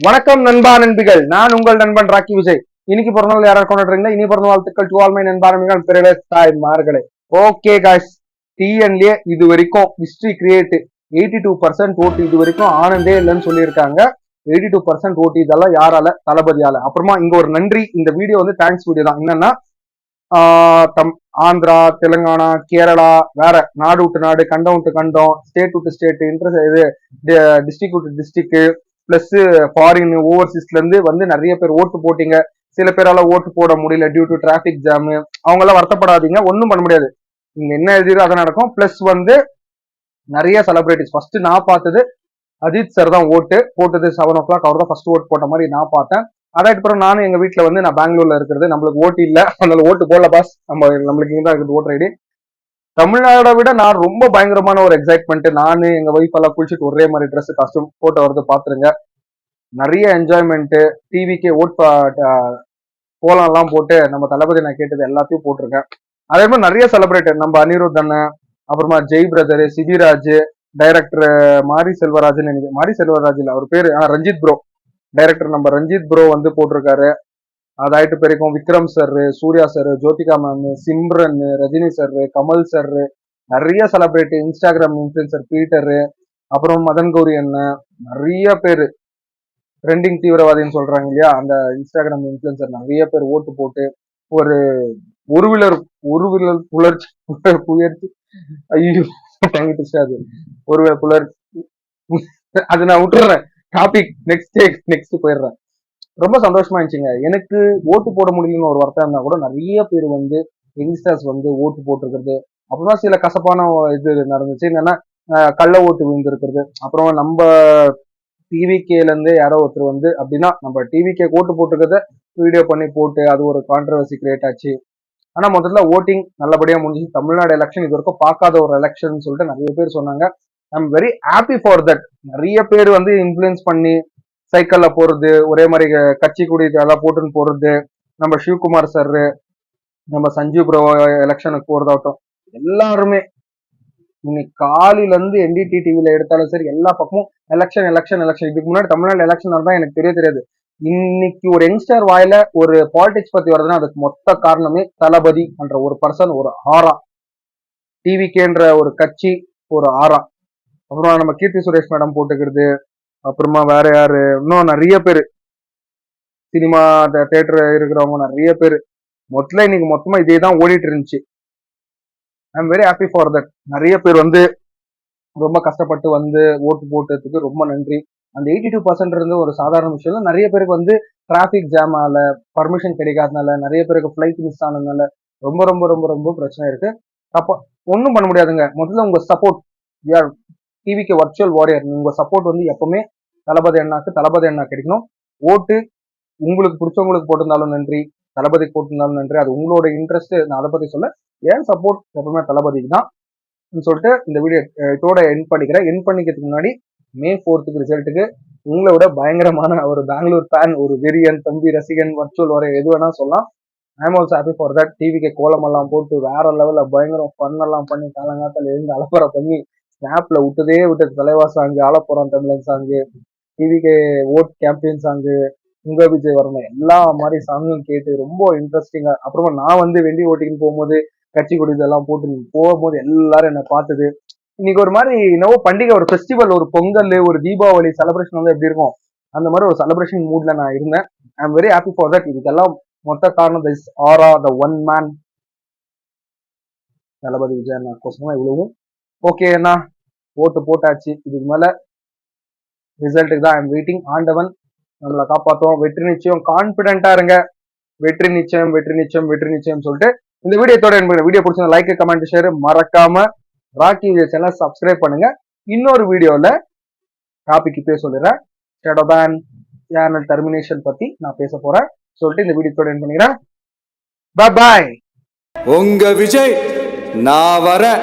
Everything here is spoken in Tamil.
வணக்கம் நண்பா நண்பிகள், நான் உங்கள் நண்பன் ராக்கி விஜய். இன்னைக்கு பிறந்தநாள் யாராவது கொண்டாடுறீங்களா? இனி பிறந்த வாழ்த்துக்கள் டு ஆல் மை நண்பா நண்பிகள், பிறகு தாய்மார்களே. ஓகே காய்ஸ், டிஎன்லயே இது வரைக்கும் ஹிஸ்டரி கிரியேட் 82% ஓட்டு இது வரைக்கும் ஆனந்தே இல்லைன்னு சொல்லியிருக்காங்க. 82% ஓட்டு இதெல்லாம் யாரால? தளபதியால. அப்புறமா இங்க ஒரு நன்றி, இந்த வீடியோ வந்து தேங்க்ஸ் வீடியோ தான். என்னன்னா ஆந்திரா, தெலுங்கானா, கேரளா, வேற நாடு விட்டு நாடு, கண்டம் விட்டு கண்டம், ஸ்டேட் விட்டு ஸ்டேட், இது டிஸ்ட்ரிக்ட் விட்டு டிஸ்ட்ரிக்ட், பிளஸ் ஃபாரின் ஓவர்சீஸ்ல இருந்து வந்து நிறைய பேர் ஓட்டு போட்டீங்க. சில பேரால ஓட்டு போட முடியல டியூ டு டிராபிக் ஜாம். அவங்க எல்லாம் வருத்தப்படாதீங்க, ஒன்றும் பண்ண முடியாது. நீங்க என்ன எழுதியோ அதை நடக்கும். பிளஸ் வந்து நிறைய செலிபிரிட்டிஸ் ஃபர்ஸ்ட் நான் பார்த்தது அஜித் சார் தான் ஓட்டு போட்டது. 7 o'clock அவர் தான் ஃபர்ஸ்ட் ஓட்டு போட்ட மாதிரி நான் பார்த்தேன். அதாட்டு பிறகு நானும் எங்க வீட்டுல வந்து நான் பெங்களூர்ல இருக்கிறது, நம்மளுக்கு ஓட்டு இல்ல, அதனால ஓட்டு போடல பாஸ், நம்மளுக்கு இங்க தான் இருக்குது ஓட்டர் ஐடி. தமிழ்நாடை விட நான் ரொம்ப பயங்கரமான ஒரு எக்ஸைட்மெண்ட். நானு எங்க ஒய்ஃப் எல்லாம் குளிச்சுட்டு ஒரே மாதிரி ட்ரெஸ் காஸ்டியூம் போட்டோ வருது பாத்துருங்க. நிறைய என்ஜாய்மெண்ட். டிவிக்கே கோலம் எல்லாம் போட்டு நம்ம தளபதி நான் கேட்டது எல்லாத்தையும் போட்டிருக்கேன். அதே மாதிரி நிறைய செலிபிரேட்டர், நம்ம அனிருத் அண்ணன், அப்புறமா ஜெய் பிரதர், சிபிராஜ், டைரக்டர் மாரி செல்வராஜ், மாரி செல்வராஜ் இல்ல அவர் பேரு ரஞ்சித் ப்ரோ, டைரக்டர் நம்ம ரஞ்சித் ப்ரோ வந்து போட்டிருக்காரு. அதாயிட்டு பிறக்கும் Vikram sir, Surya sir, Jyothika ma'am, Simran, Rajini sir, Kamal sir, நிறைய செலிபிரிட்டி, இன்ஸ்டாகிராம் இன்ஃபுளுசர் பீட்டரு, அப்புறம் மதன் கௌரி அண்ணன், நிறைய பேர் ட்ரெண்டிங் தீவிரவாதின்னு சொல்றாங்க இல்லையா, அந்த இன்ஸ்டாகிராம் இன்ஃபுளுசர் நிறைய பேர் ஓட்டு போட்டு ஒரு ஒரு புயற்சி ஐயோ அது ஒரு புலர்ச்சி அது நான் விட்டுறேன். டாபிக் நெக்ஸ்ட் போயிடுறேன். ரொம்ப சந்தோஷமா இருந்துச்சுங்க. எனக்கு ஓட்டு போட முடியலன்னு ஒரு வார்த்தை இருந்தா கூட நிறைய பேர் வந்து யங்ஸ்டர்ஸ் வந்து ஓட்டு போட்டிருக்கிறது. அப்புறமா சில கசப்பான இது நடந்துச்சு. என்னன்னா கள்ள ஓட்டு விழுந்திருக்கிறது. அப்புறம் நம்ம டிவிகேல இருந்து யாரோ ஒருத்தர் வந்து அப்படின்னா நம்ம டிவிகே ஓட்டு போட்டிருக்கிறத வீடியோ பண்ணி போட்டு அது ஒரு கான்ட்ரவர்சி கிரியேட் ஆச்சு. ஆனா முதல்ல ஓட்டிங் நல்லபடியா முடிஞ்சு. தமிழ்நாடு எலெக்ஷன் இது வரைக்கும் பார்க்காத ஒரு எலெக்ஷன் சொல்லிட்டு நிறைய பேர் சொன்னாங்க. I am very happy for that. நிறைய பேர் வந்து இன்ஃபுளுன்ஸ் பண்ணி சைக்கிள்ல போறது, ஒரே மாதிரி கட்சி கொடி எல்லாம் போட்டுன்னு போறது, நம்ம சிவகுமார் சார், நம்ம சஞ்சீவ் ப்ரோ எலெக்ஷனுக்கு போறதாகட்டும், எல்லாருமே இன்னைக்கு காலையில இருந்து என்டிடி டிவில எடுத்தாலும் சரி எல்லா பக்கமும் எலெக்ஷன் எலெக்ஷன் எலெக்ஷன். இதுக்கு முன்னாடி தமிழ்நாடு எலெக்ஷன் தான் எனக்கு தெரியாது. இன்னைக்கு ஒரு யங்ஸ்டர் வாயில ஒரு பாலிடிக்ஸ் பத்தி வருதுன்னா அதுக்கு மொத்த காரணமே தளபதி என்ற ஒரு பர்சன், ஒரு ஆரா, டிவிகேன்ற ஒரு கட்சி, ஒரு ஆரா. அப்புறம் நம்ம கீர்த்தி சுரேஷ் மேடம் போட்டுக்கிறது, அப்புறமா வேற யாரு, இன்னும் நிறைய பேரு சினிமா தியேட்டர் இருக்கிறவங்க நிறைய பேரு. மொத்தம் இன்னைக்கு மொத்தமா இதே தான் ஓடிட்டு இருந்துச்சு. I am very happy for that. நிறைய பேர் வந்து ரொம்ப கஷ்டப்பட்டு வந்து ஓட்டு போட்டதுக்கு ரொம்ப நன்றி. அந்த 82% இருந்து ஒரு சாதாரண விஷயம். நிறைய பேருக்கு வந்து டிராபிக் ஜாம் ஆல, பர்மிஷன் கிடைக்காதனால, நிறைய பேருக்கு ஃபிளைட் மிஸ் ஆனதுனால ரொம்ப ரொம்ப ரொம்ப ரொம்ப பிரச்சனை இருக்கு. அப்போ ஒன்றும் பண்ண முடியாதுங்க. முதல்ல உங்க சப்போர்ட், யார் டிவிக்கு வர்ச்சுவல் வாரியர், உங்க சப்போர்ட் வந்து எப்பவுமே தளபதி அண்ணா கிடைக்கணும். ஓட்டு உங்களுக்கு பிடிச்சவங்களுக்கு போட்டிருந்தாலும் நன்றி, தளபதிக்கு போட்டிருந்தாலும் நன்றி, அது உங்களோட இன்ட்ரெஸ்ட். நான் அதை பத்தி சொல்ல, ஏன் சப்போர்ட் எப்பவுமே தளபதிக்கு தான் சொல்லிட்டு இந்த வீடியோ இதோட என் பண்ணிக்கிறதுக்கு முன்னாடி May 4th ரிசல்ட்டுக்கு உங்களை விட பயங்கரமான ஒரு பெங்களூர் ஃபேன், ஒரு வெறியன், தம்பி ரசிகன், வர்ச்சுவல் வர எது வேணா சொல்லலாம். I am also happy for that. டிவிக்கு கோலம் எல்லாம் போட்டு வேற லெவல்ல பயங்கரம் ஃபன் எல்லாம் பண்ணி காலங்காத்தால எழுந்து அலப்பறை பண்ணி ஸ்னாப்ல விட்டது தலைவா சாங்கு, ஆலப்புறம் தமிழன் சாங்கு, டிவிக்கு ஓட் கேம்பெயின் சாங்கு, உங்க விஜய் வரணும், எல்லா மாதிரி சாங்கும் கேட்டு ரொம்ப இன்ட்ரெஸ்டிங்கா. அப்புறமா நான் வந்து வெண்டி ஓட்டின்னு போகும்போது கட்சி கொடி இதெல்லாம் போட்டு போகும்போது எல்லாரும் என்ன பார்த்தது. இன்னைக்கு ஒரு மாதிரி என்னவோ பண்டிகை, ஒரு ஃபெஸ்டிவல், ஒரு பொங்கல், ஒரு தீபாவளி செலிப்ரேஷன் வந்து எப்படி இருக்கும், அந்த மாதிரி ஒரு செலிப்ரேஷன் மூட்ல நான் இருந்தேன். I am very happy for that. இதுக்கெல்லாம் மொத்த காரணம் திஸ் ஆரா, த ஒன் மேன் தளபதி விஜய் அண்ணா கோசமா இவ்வளவும். ஓகே அண்ணா, ஓட்டு போட்டாச்சு. இதுக்கு மேல ரிசல்ட்டுக்கு தான் ஐ எம் வெயிட்டிங். ஆண்டவன் நம்மளை காப்பாத்துவோம். வெற்றி நிச்சயம், கான்பிடென்டா இருங்க. வெற்றி நிச்சயம் வெற்றி நிச்சயம் வெற்றி நிச்சயம் சொல்லிட்டு இந்த வீடியோத்தோட வீடியோ பிடிச்சா லைக், கமெண்ட், ஷேர், மறக்காம ராக்கி விஜய் சேனல் சப்ஸ்கிரைப் பண்ணுங்க. இன்னொரு வீடியோல டாபிக் இப்பயே சொல்லிடுறேன், ஷேடோ பேன் சேனல் டெர்மினேஷன் பத்தி நான் பேச போறேன் சொல்லிட்டு இந்த வீடியோத்தோட எண்ட் பண்ணிக்கிறேன். பாய் பாய். உங்க விஜய் நான் வர